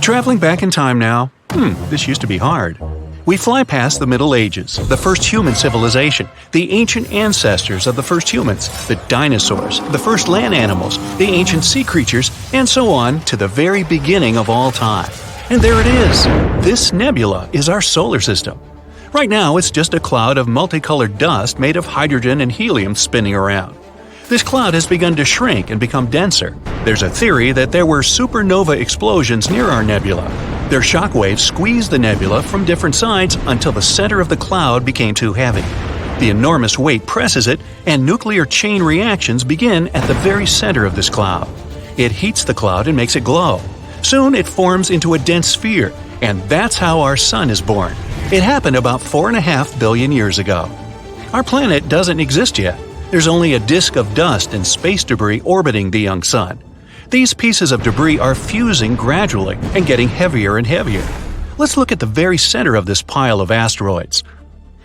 Traveling back in time now, this used to be hard. We fly past the Middle Ages, the first human civilization, the ancient ancestors of the first humans, the dinosaurs, the first land animals, the ancient sea creatures, and so on to the very beginning of all time. And there it is! This nebula is our solar system. Right now, it's just a cloud of multicolored dust made of hydrogen and helium spinning around. This cloud has begun to shrink and become denser. There's a theory that there were supernova explosions near our nebula. Their shock waves squeezed the nebula from different sides until the center of the cloud became too heavy. The enormous weight presses it, and nuclear chain reactions begin at the very center of this cloud. It heats the cloud and makes it glow. Soon it forms into a dense sphere, and that's how our sun is born. It happened about 4.5 billion years ago. Our planet doesn't exist yet. There's only a disk of dust and space debris orbiting the young sun. These pieces of debris are fusing gradually and getting heavier and heavier. Let's look at the very center of this pile of asteroids.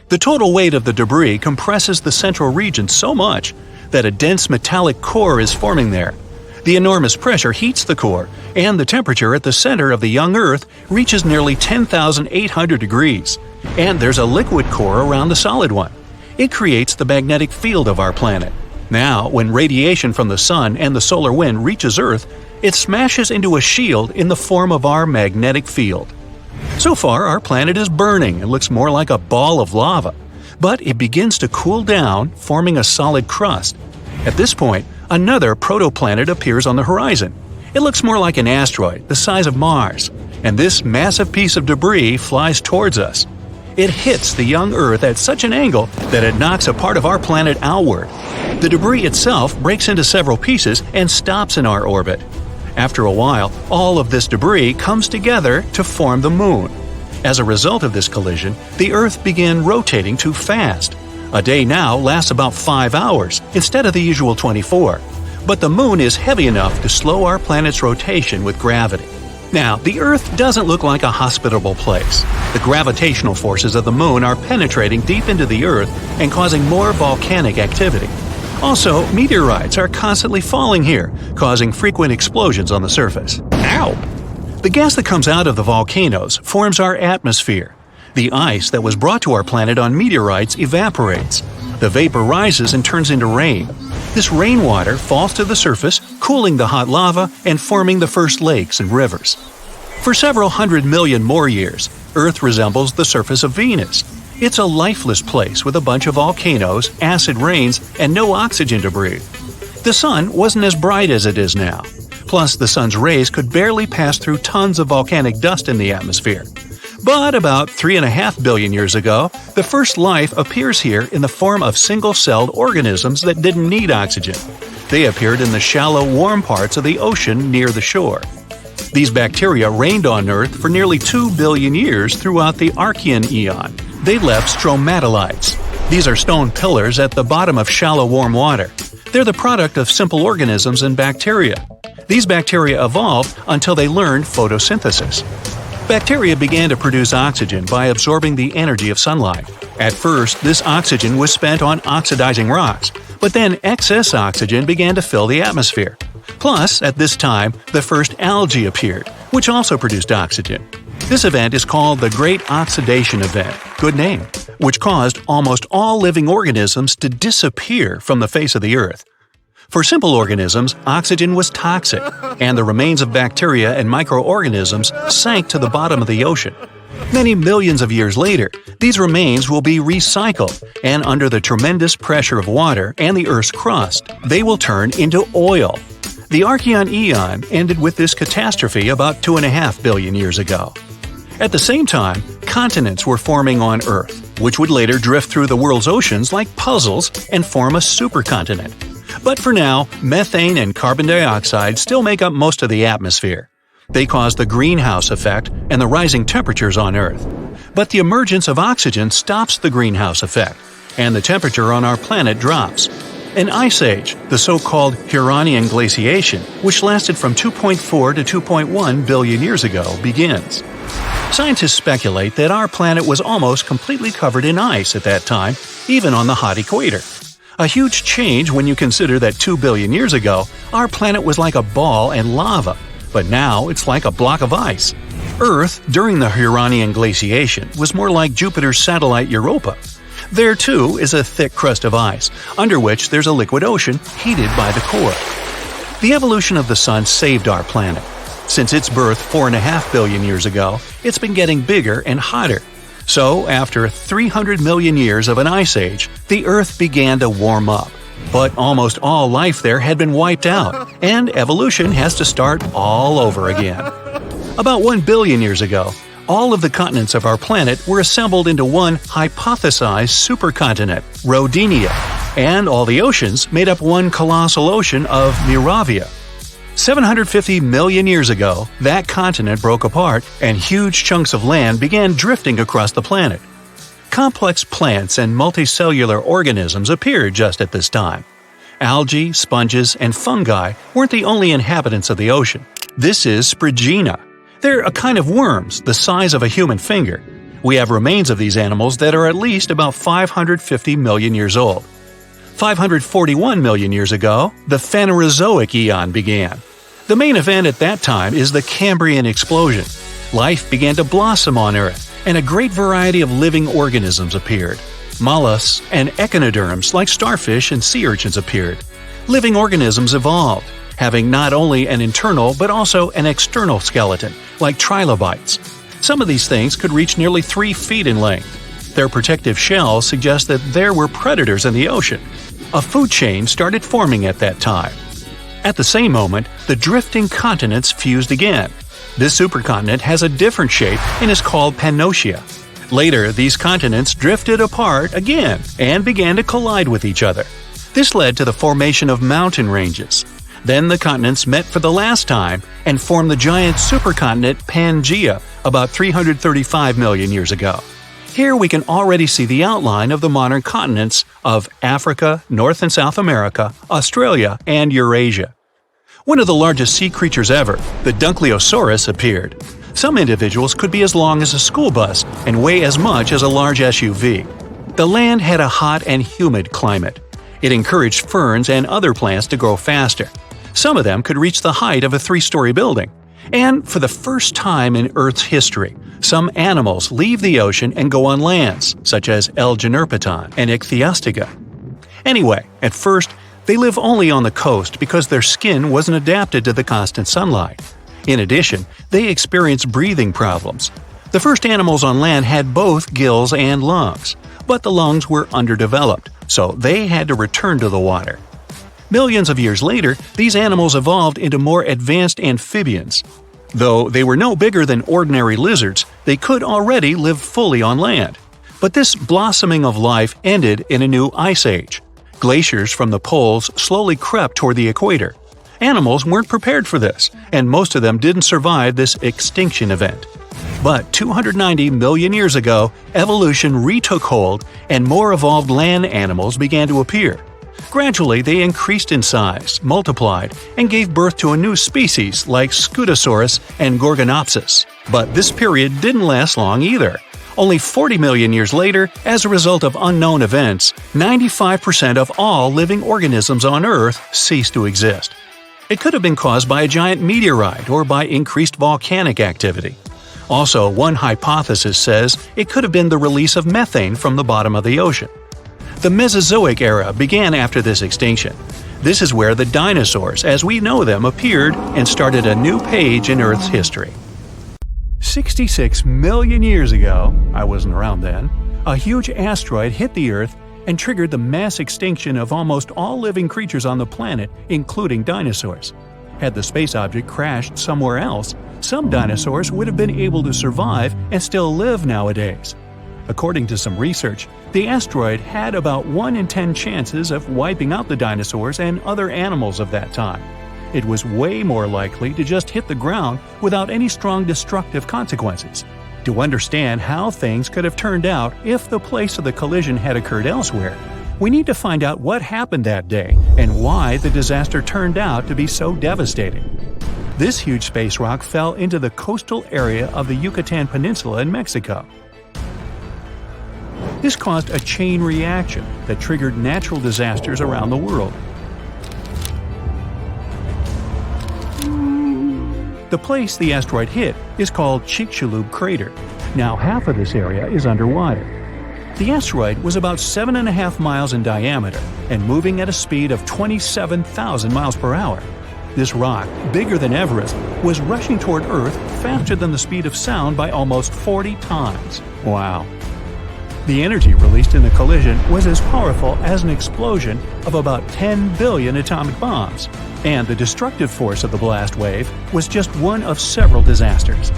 The total weight of the debris compresses the central region so much that a dense metallic core is forming there. The enormous pressure heats the core, and the temperature at the center of the young Earth reaches nearly 10,800 degrees. And there's a liquid core around the solid one. It creates the magnetic field of our planet. Now, when radiation from the sun and the solar wind reaches Earth, it smashes into a shield in the form of our magnetic field. So far, our planet is burning and looks more like a ball of lava. But it begins to cool down, forming a solid crust. At this point, another protoplanet appears on the horizon. It looks more like an asteroid, the size of Mars. And this massive piece of debris flies towards us. It hits the young Earth at such an angle that it knocks a part of our planet outward. The debris itself breaks into several pieces and stops in our orbit. After a while, all of this debris comes together to form the Moon. As a result of this collision, the Earth began rotating too fast. A day now lasts about 5 hours instead of the usual 24. But the Moon is heavy enough to slow our planet's rotation with gravity. Now, the Earth doesn't look like a hospitable place. The gravitational forces of the Moon are penetrating deep into the Earth and causing more volcanic activity. Also, meteorites are constantly falling here, causing frequent explosions on the surface. Ow! The gas that comes out of the volcanoes forms our atmosphere. The ice that was brought to our planet on meteorites evaporates. The vapor rises and turns into rain. This rainwater falls to the surface, cooling the hot lava and forming the first lakes and rivers. For several 100 million more years, Earth resembles the surface of Venus. It's a lifeless place with a bunch of volcanoes, acid rains, and no oxygen to breathe. The sun wasn't as bright as it is now. Plus, the sun's rays could barely pass through tons of volcanic dust in the atmosphere. But about 3.5 billion years ago, the first life appears here in the form of single-celled organisms that didn't need oxygen. They appeared in the shallow, warm parts of the ocean near the shore. These bacteria reigned on Earth for nearly 2 billion years throughout the Archean eon. They left stromatolites. These are stone pillars at the bottom of shallow, warm water. They're the product of simple organisms and bacteria. These bacteria evolved until they learned photosynthesis. Bacteria began to produce oxygen by absorbing the energy of sunlight. At first, this oxygen was spent on oxidizing rocks, but then excess oxygen began to fill the atmosphere. Plus, at this time, the first algae appeared, which also produced oxygen. This event is called the Great Oxidation event, good name, which caused almost all living organisms to disappear from the face of the Earth. For simple organisms, oxygen was toxic, and the remains of bacteria and microorganisms sank to the bottom of the ocean. Many millions of years later, these remains will be recycled, and under the tremendous pressure of water and the Earth's crust, they will turn into oil. The Archean eon ended with this catastrophe about 2.5 billion years ago. At the same time, continents were forming on Earth, which would later drift through the world's oceans like puzzles and form a supercontinent. But for now, methane and carbon dioxide still make up most of the atmosphere. They cause the greenhouse effect and the rising temperatures on Earth. But the emergence of oxygen stops the greenhouse effect, and the temperature on our planet drops. An ice age, the so-called Huronian glaciation, which lasted from 2.4 to 2.1 billion years ago, begins. Scientists speculate that our planet was almost completely covered in ice at that time, even on the hot equator. A huge change when you consider that 2 billion years ago, our planet was like a ball and lava, but now it's like a block of ice. Earth, during the Huronian glaciation, was more like Jupiter's satellite Europa. There, too, is a thick crust of ice, under which there's a liquid ocean heated by the core. The evolution of the Sun saved our planet. Since its birth 4.5 billion years ago, it's been getting bigger and hotter. So, after 300 million years of an ice age, the Earth began to warm up. But almost all life there had been wiped out, and evolution has to start all over again. About 1 billion years ago, all of the continents of our planet were assembled into one hypothesized supercontinent, Rodinia, and all the oceans made up one colossal ocean of Miravia. 750 million years ago, that continent broke apart and huge chunks of land began drifting across the planet. Complex plants and multicellular organisms appeared just at this time. Algae, sponges, and fungi weren't the only inhabitants of the ocean. This is Sprigina. They're a kind of worms the size of a human finger. We have remains of these animals that are at least about 550 million years old. 541 million years ago, the Phanerozoic Eon began. The main event at that time is the Cambrian explosion. Life began to blossom on Earth, and a great variety of living organisms appeared. Mollusks and echinoderms like starfish and sea urchins appeared. Living organisms evolved, having not only an internal but also an external skeleton, like trilobites. Some of these things could reach nearly 3 feet in length. Their protective shells suggest that there were predators in the ocean. A food chain started forming at that time. At the same moment, the drifting continents fused again. This supercontinent has a different shape and is called Pannotia. Later, these continents drifted apart again and began to collide with each other. This led to the formation of mountain ranges. Then the continents met for the last time and formed the giant supercontinent Pangaea about 335 million years ago. Here we can already see the outline of the modern continents of Africa, North and South America, Australia, and Eurasia. One of the largest sea creatures ever, the Dunkleosaurus, appeared. Some individuals could be as long as a school bus and weigh as much as a large SUV. The land had a hot and humid climate. It encouraged ferns and other plants to grow faster. Some of them could reach the height of a 3-story building. And for the first time in Earth's history, some animals leave the ocean and go on lands, such as L. generpeton and Ichthyostega. Anyway, at first, they live only on the coast because their skin wasn't adapted to the constant sunlight. In addition, they experience breathing problems. The first animals on land had both gills and lungs, but the lungs were underdeveloped, so they had to return to the water. Millions of years later, these animals evolved into more advanced amphibians. Though they were no bigger than ordinary lizards, they could already live fully on land. But this blossoming of life ended in a new ice age. Glaciers from the poles slowly crept toward the equator. Animals weren't prepared for this, and most of them didn't survive this extinction event. But 290 million years ago, evolution retook hold and more evolved land animals began to appear. Gradually, they increased in size, multiplied, and gave birth to a new species like Scutosaurus and Gorgonopsis. But this period didn't last long either. Only 40 million years later, as a result of unknown events, 95% of all living organisms on Earth ceased to exist. It could have been caused by a giant meteorite or by increased volcanic activity. Also, one hypothesis says it could have been the release of methane from the bottom of the ocean. The Mesozoic era began after this extinction. This is where the dinosaurs, as we know them, appeared and started a new page in Earth's history. 66 million years ago, I wasn't around then, a huge asteroid hit the Earth and triggered the mass extinction of almost all living creatures on the planet, including dinosaurs. Had the space object crashed somewhere else, some dinosaurs would have been able to survive and still live nowadays. According to some research, the asteroid had about 1 in 10 chances of wiping out the dinosaurs and other animals of that time. It was way more likely to just hit the ground without any strong destructive consequences. To understand how things could have turned out if the place of the collision had occurred elsewhere, we need to find out what happened that day and why the disaster turned out to be so devastating. This huge space rock fell into the coastal area of the Yucatan Peninsula in Mexico. This caused a chain reaction that triggered natural disasters around the world. The place the asteroid hit is called Chicxulub Crater. Now half of this area is underwater. The asteroid was about 7.5 miles in diameter and moving at a speed of 27,000 miles per hour. This rock, bigger than Everest, was rushing toward Earth faster than the speed of sound by almost 40 times. Wow. The energy released in the collision was as powerful as an explosion of about 10 billion atomic bombs, and the destructive force of the blast wave was just one of several disasters.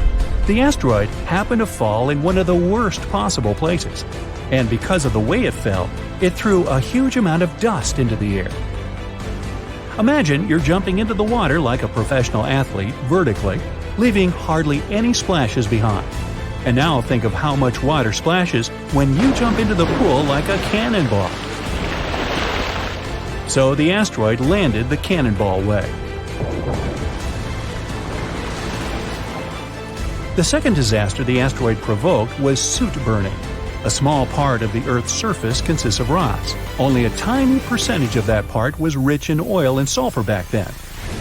The asteroid happened to fall in one of the worst possible places, and because of the way it fell, it threw a huge amount of dust into the air. Imagine you're jumping into the water like a professional athlete vertically, leaving hardly any splashes behind. And now think of how much water splashes when you jump into the pool like a cannonball. So the asteroid landed the cannonball way. The second disaster the asteroid provoked was soot burning. A small part of the Earth's surface consists of rocks. Only a tiny percentage of that part was rich in oil and sulfur back then.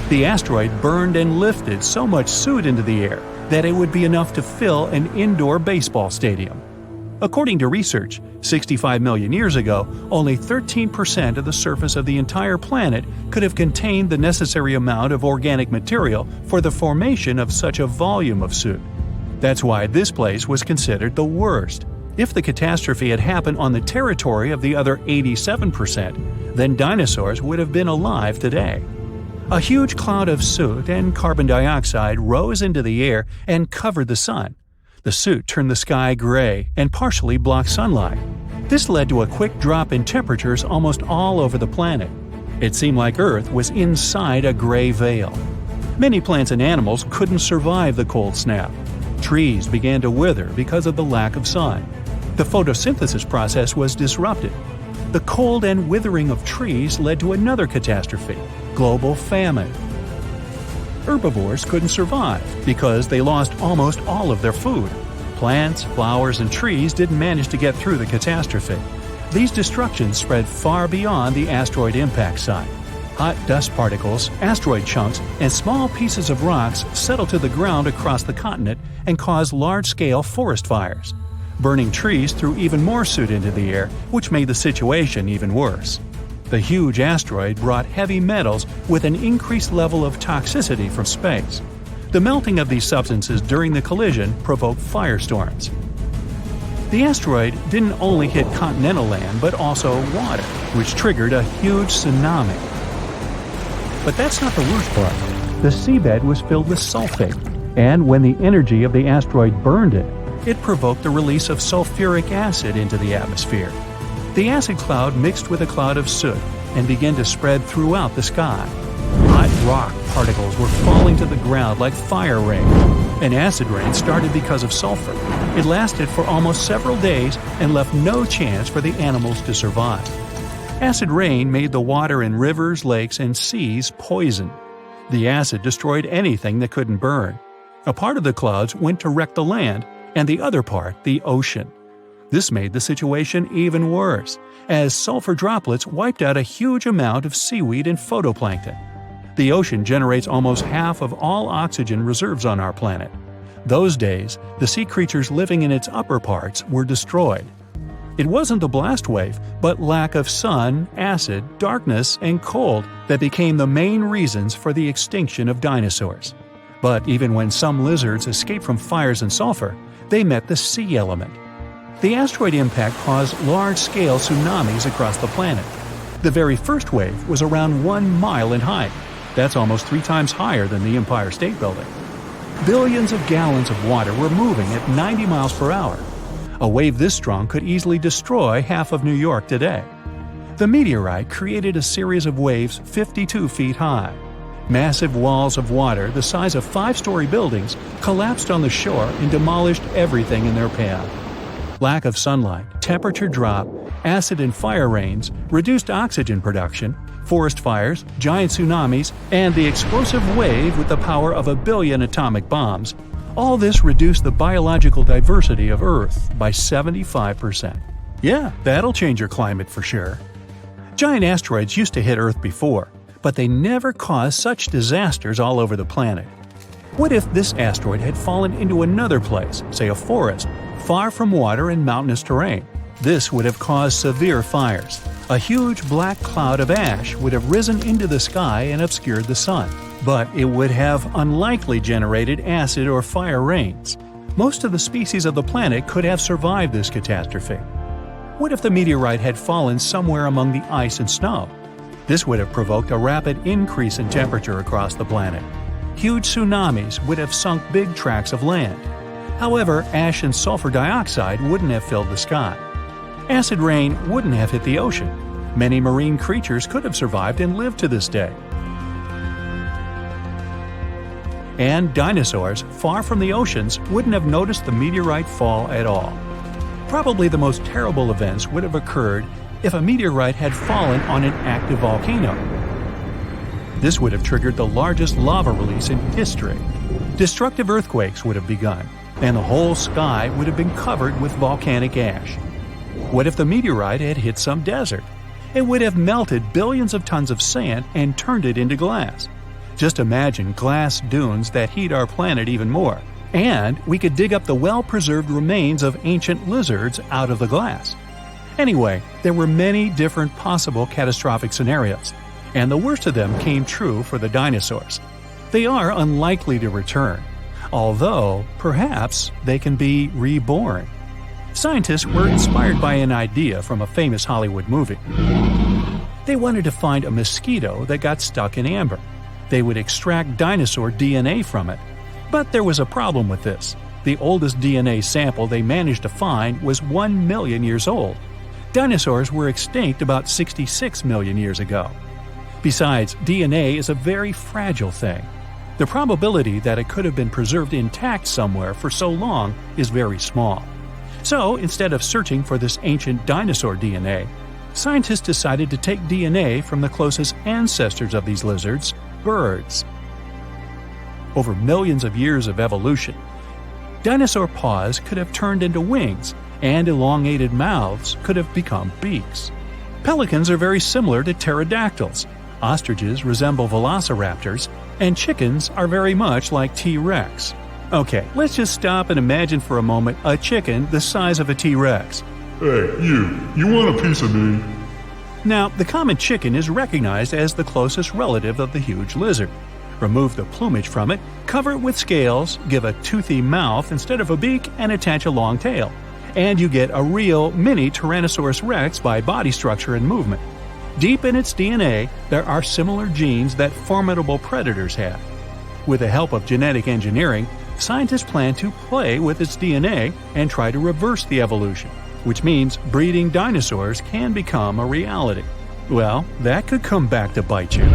The asteroid burned and lifted so much soot into the air that it would be enough to fill an indoor baseball stadium. According to research, 65 million years ago, only 13% of the surface of the entire planet could have contained the necessary amount of organic material for the formation of such a volume of soot. That's why this place was considered the worst. If the catastrophe had happened on the territory of the other 87%, then dinosaurs would have been alive today. A huge cloud of soot and carbon dioxide rose into the air and covered the sun. The soot turned the sky gray and partially blocked sunlight. This led to a quick drop in temperatures almost all over the planet. It seemed like Earth was inside a gray veil. Many plants and animals couldn't survive the cold snap. Trees began to wither because of the lack of sun. The photosynthesis process was disrupted. The cold and withering of trees led to another catastrophe: global famine. Herbivores couldn't survive because they lost almost all of their food. Plants, flowers, and trees didn't manage to get through the catastrophe. These destructions spread far beyond the asteroid impact site. Hot dust particles, asteroid chunks, and small pieces of rocks settled to the ground across the continent and caused large-scale forest fires. Burning trees threw even more soot into the air, which made the situation even worse. The huge asteroid brought heavy metals with an increased level of toxicity from space. The melting of these substances during the collision provoked firestorms. The asteroid didn't only hit continental land but also water, which triggered a huge tsunami. But that's not the worst part. The seabed was filled with sulfate, and when the energy of the asteroid burned it, it provoked the release of sulfuric acid into the atmosphere. The acid cloud mixed with a cloud of soot and began to spread throughout the sky. Hot rock particles were falling to the ground like fire rain. An acid rain started because of sulfur. It lasted for almost several days and left no chance for the animals to survive. Acid rain made the water in rivers, lakes, and seas poison. The acid destroyed anything that couldn't burn. A part of the clouds went to wreck the land, and the other part, the ocean. This made the situation even worse, as sulfur droplets wiped out a huge amount of seaweed and phytoplankton. The ocean generates almost half of all oxygen reserves on our planet. Those days, the sea creatures living in its upper parts were destroyed. It wasn't the blast wave, but lack of sun, acid, darkness, and cold that became the main reasons for the extinction of dinosaurs. But even when some lizards escaped from fires and sulfur, they met the sea element. The asteroid impact caused large-scale tsunamis across the planet. The very first wave was around 1 mile in height. That's almost 3 times higher than the Empire State Building. Billions of gallons of water were moving at 90 miles per hour. A wave this strong could easily destroy half of New York today. The meteorite created a series of waves 52 feet high. Massive walls of water the size of 5-story buildings collapsed on the shore and demolished everything in their path. Lack of sunlight, temperature drop, acid and fire rains, reduced oxygen production, forest fires, giant tsunamis, and the explosive wave with the power of 1 billion atomic bombs. All this reduced the biological diversity of Earth by 75%. Yeah, that'll change your climate for sure. Giant asteroids used to hit Earth before, but they never caused such disasters all over the planet. What if this asteroid had fallen into another place, say a forest, far from water and mountainous terrain? This would have caused severe fires. A huge black cloud of ash would have risen into the sky and obscured the sun, but it would have unlikely generated acid or fire rains. Most of the species of the planet could have survived this catastrophe. What if the meteorite had fallen somewhere among the ice and snow? This would have provoked a rapid increase in temperature across the planet. Huge tsunamis would have sunk big tracts of land. However, ash and sulfur dioxide wouldn't have filled the sky. Acid rain wouldn't have hit the ocean. Many marine creatures could have survived and lived to this day. And dinosaurs, far from the oceans, wouldn't have noticed the meteorite fall at all. Probably the most terrible events would have occurred if a meteorite had fallen on an active volcano. This would have triggered the largest lava release in history. Destructive earthquakes would have begun, and the whole sky would have been covered with volcanic ash. What if the meteorite had hit some desert? It would have melted billions of tons of sand and turned it into glass. Just imagine glass dunes that heat our planet even more. And we could dig up the well-preserved remains of ancient lizards out of the glass. Anyway, there were many different possible catastrophic scenarios, and the worst of them came true for the dinosaurs. They are unlikely to return, although perhaps they can be reborn. Scientists were inspired by an idea from a famous Hollywood movie. They wanted to find a mosquito that got stuck in amber. They would extract dinosaur DNA from it. But there was a problem with this. The oldest DNA sample they managed to find was 1 million years old. Dinosaurs were extinct about 66 million years ago. Besides, DNA is a very fragile thing. The probability that it could have been preserved intact somewhere for so long is very small. So, instead of searching for this ancient dinosaur DNA, scientists decided to take DNA from the closest ancestors of these lizards, birds. Over millions of years of evolution, dinosaur paws could have turned into wings, and elongated mouths could have become beaks. Pelicans are very similar to pterodactyls, ostriches resemble velociraptors, and chickens are very much like T-Rex. Okay, let's just stop and imagine for a moment a chicken the size of a T-Rex. Hey, you want a piece of me? Now, the common chicken is recognized as the closest relative of the huge lizard. Remove the plumage from it, cover it with scales, give a toothy mouth instead of a beak, and attach a long tail. And you get a real mini Tyrannosaurus rex by body structure and movement. Deep in its DNA, there are similar genes that formidable predators have. With the help of genetic engineering, scientists plan to play with its DNA and try to reverse the evolution, which means breeding dinosaurs can become a reality. Well, that could come back to bite you.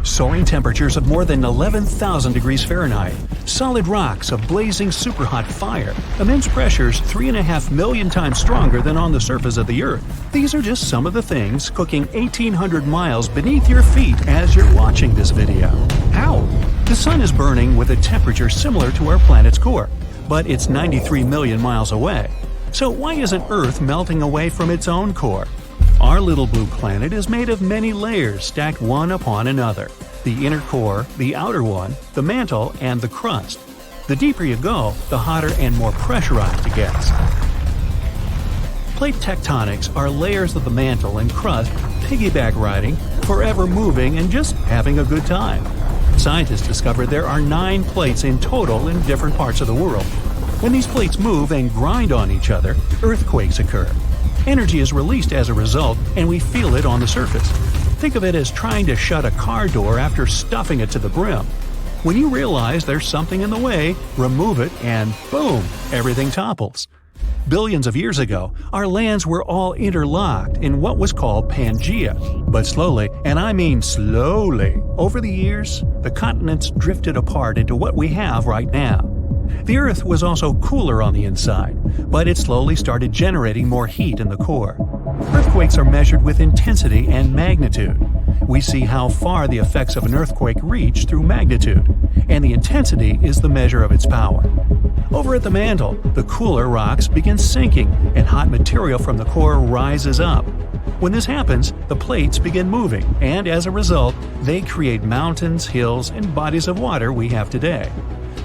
Soaring temperatures of more than 11,000 degrees Fahrenheit, solid rocks of blazing superhot fire, immense pressures 3.5 million times stronger than on the surface of the Earth. These are just some of the things cooking 1,800 miles beneath your feet as you're watching this video. How? The sun is burning with a temperature similar to our planet's core, but it's 93 million miles away. So why isn't Earth melting away from its own core? Our little blue planet is made of many layers stacked one upon another. The inner core, the outer one, the mantle, and the crust. The deeper you go, the hotter and more pressurized it gets. Plate tectonics are layers of the mantle and crust piggyback riding, forever moving and just having a good time. Scientists discovered there are 9 plates in total in different parts of the world. When these plates move and grind on each other, earthquakes occur. Energy is released as a result, and we feel it on the surface. Think of it as trying to shut a car door after stuffing it to the brim. When you realize there's something in the way, remove it, and boom, everything topples. Billions of years ago, our lands were all interlocked in what was called Pangea. But slowly, and I mean slowly, over the years, the continents drifted apart into what we have right now. The Earth was also cooler on the inside, but it slowly started generating more heat in the core. Earthquakes are measured with intensity and magnitude. We see how far the effects of an earthquake reach through magnitude, and the intensity is the measure of its power. Over at the mantle, the cooler rocks begin sinking, and hot material from the core rises up. When this happens, the plates begin moving, and as a result, they create mountains, hills, and bodies of water we have today.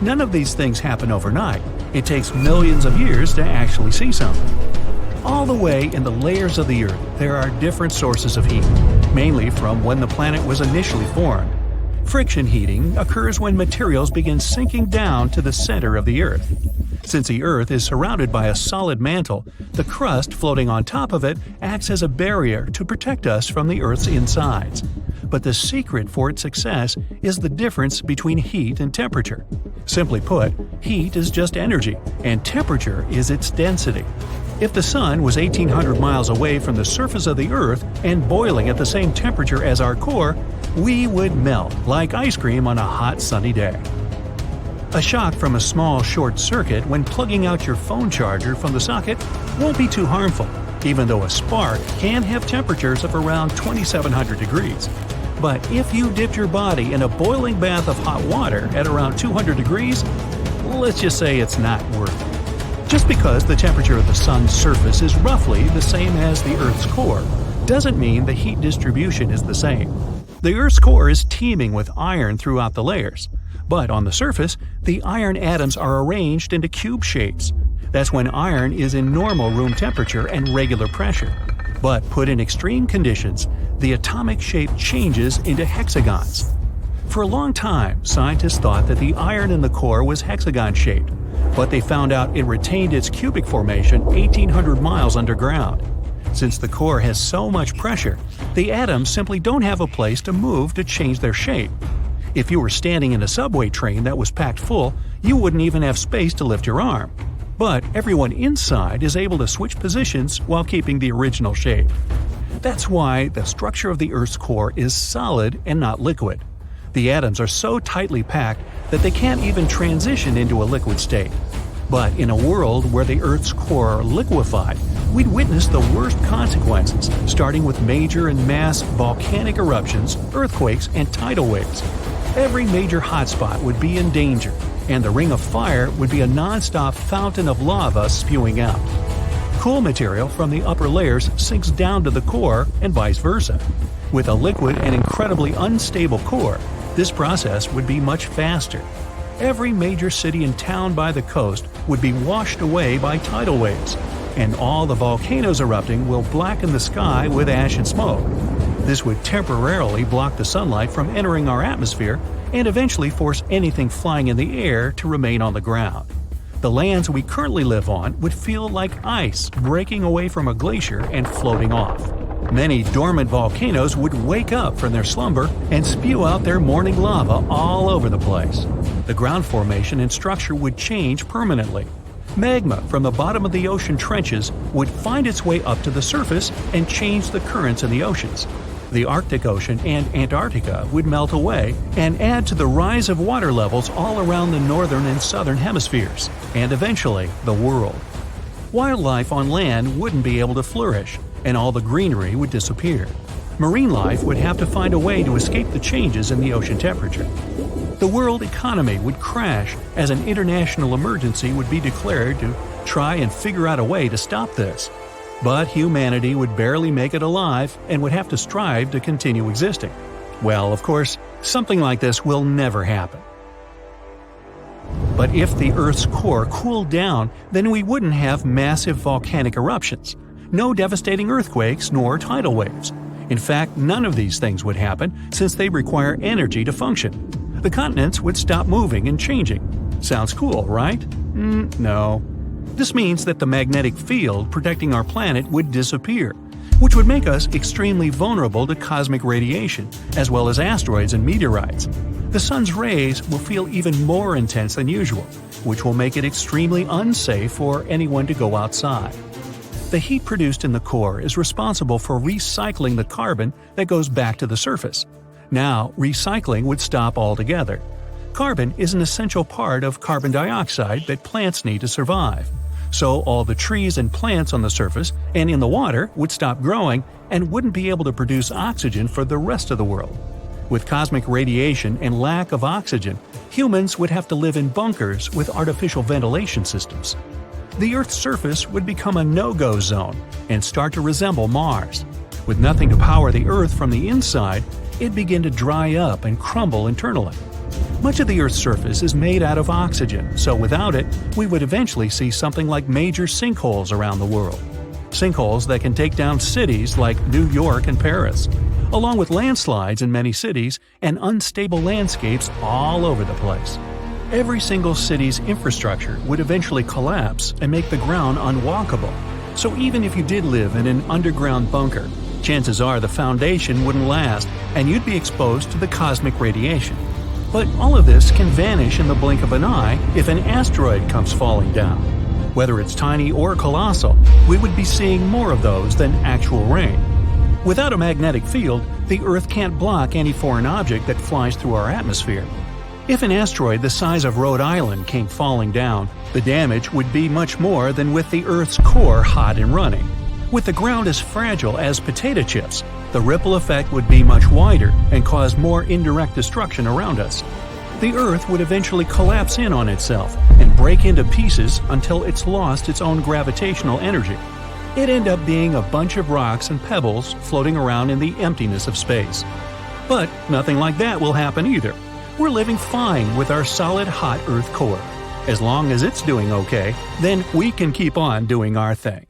None of these things happen overnight. It takes millions of years to actually see something. All the way in the layers of the Earth, there are different sources of heat, mainly from when the planet was initially formed. Friction heating occurs when materials begin sinking down to the center of the Earth. Since the Earth is surrounded by a solid mantle, the crust floating on top of it acts as a barrier to protect us from the Earth's insides. But the secret for its success is the difference between heat and temperature. Simply put, heat is just energy, and temperature is its density. If the Sun was 1,800 miles away from the surface of the Earth and boiling at the same temperature as our core, we would melt like ice cream on a hot sunny day. A shock from a small short circuit when plugging out your phone charger from the socket won't be too harmful, even though a spark can have temperatures of around 2,700 degrees. But if you dipped your body in a boiling bath of hot water at around 200 degrees, let's just say it's not worth it. Just because the temperature of the Sun's surface is roughly the same as the Earth's core, doesn't mean the heat distribution is the same. The Earth's core is teeming with iron throughout the layers, but on the surface, the iron atoms are arranged into cube shapes. That's when iron is in normal room temperature and regular pressure. But put in extreme conditions, the atomic shape changes into hexagons. For a long time, scientists thought that the iron in the core was hexagon-shaped, but they found out it retained its cubic formation 1,800 miles underground. Since the core has so much pressure, the atoms simply don't have a place to move to change their shape. If you were standing in a subway train that was packed full, you wouldn't even have space to lift your arm. But everyone inside is able to switch positions while keeping the original shape. That's why the structure of the Earth's core is solid and not liquid. The atoms are so tightly packed that they can't even transition into a liquid state. But in a world where the Earth's core liquefied, we'd witness the worst consequences, starting with major and mass volcanic eruptions, earthquakes, and tidal waves. Every major hotspot would be in danger, and the ring of fire would be a non-stop fountain of lava spewing out. Cool material from the upper layers sinks down to the core and vice versa. With a liquid and incredibly unstable core, this process would be much faster. Every major city and town by the coast would be washed away by tidal waves, and all the volcanoes erupting will blacken the sky with ash and smoke. This would temporarily block the sunlight from entering our atmosphere and eventually force anything flying in the air to remain on the ground. The lands we currently live on would feel like ice breaking away from a glacier and floating off. Many dormant volcanoes would wake up from their slumber and spew out their morning lava all over the place. The ground formation and structure would change permanently. Magma from the bottom of the ocean trenches would find its way up to the surface and change the currents in the oceans. The Arctic Ocean and Antarctica would melt away and add to the rise of water levels all around the northern and southern hemispheres, and eventually the world. Wildlife on land wouldn't be able to flourish, and all the greenery would disappear. Marine life would have to find a way to escape the changes in the ocean temperature. The world economy would crash as an international emergency would be declared to try and figure out a way to stop this. But humanity would barely make it alive and would have to strive to continue existing. Well, of course, something like this will never happen. But if the Earth's core cooled down, then we wouldn't have massive volcanic eruptions, no devastating earthquakes nor tidal waves. In fact, none of these things would happen since they require energy to function. The continents would stop moving and changing. Sounds cool, right? No. This means that the magnetic field protecting our planet would disappear, which would make us extremely vulnerable to cosmic radiation, as well as asteroids and meteorites. The sun's rays will feel even more intense than usual, which will make it extremely unsafe for anyone to go outside. The heat produced in the core is responsible for recycling the carbon that goes back to the surface. Now, recycling would stop altogether. Carbon is an essential part of carbon dioxide that plants need to survive. So all the trees and plants on the surface and in the water would stop growing and wouldn't be able to produce oxygen for the rest of the world. With cosmic radiation and lack of oxygen, humans would have to live in bunkers with artificial ventilation systems. The Earth's surface would become a no-go zone and start to resemble Mars. With nothing to power the Earth from the inside, it'd begin to dry up and crumble internally. Much of the Earth's surface is made out of oxygen, so without it, we would eventually see something like major sinkholes around the world. Sinkholes that can take down cities like New York and Paris, along with landslides in many cities and unstable landscapes all over the place. Every single city's infrastructure would eventually collapse and make the ground unwalkable. So even if you did live in an underground bunker, chances are the foundation wouldn't last and you'd be exposed to the cosmic radiation. But all of this can vanish in the blink of an eye if an asteroid comes falling down. Whether it's tiny or colossal, we would be seeing more of those than actual rain. Without a magnetic field, the Earth can't block any foreign object that flies through our atmosphere. If an asteroid the size of Rhode Island came falling down, the damage would be much more than with the Earth's core hot and running. With the ground as fragile as potato chips, the ripple effect would be much wider and cause more indirect destruction around us. The Earth would eventually collapse in on itself and break into pieces until it's lost its own gravitational energy. It'd end up being a bunch of rocks and pebbles floating around in the emptiness of space. But nothing like that will happen either. We're living fine with our solid hot Earth core. As long as it's doing okay, then we can keep on doing our thing.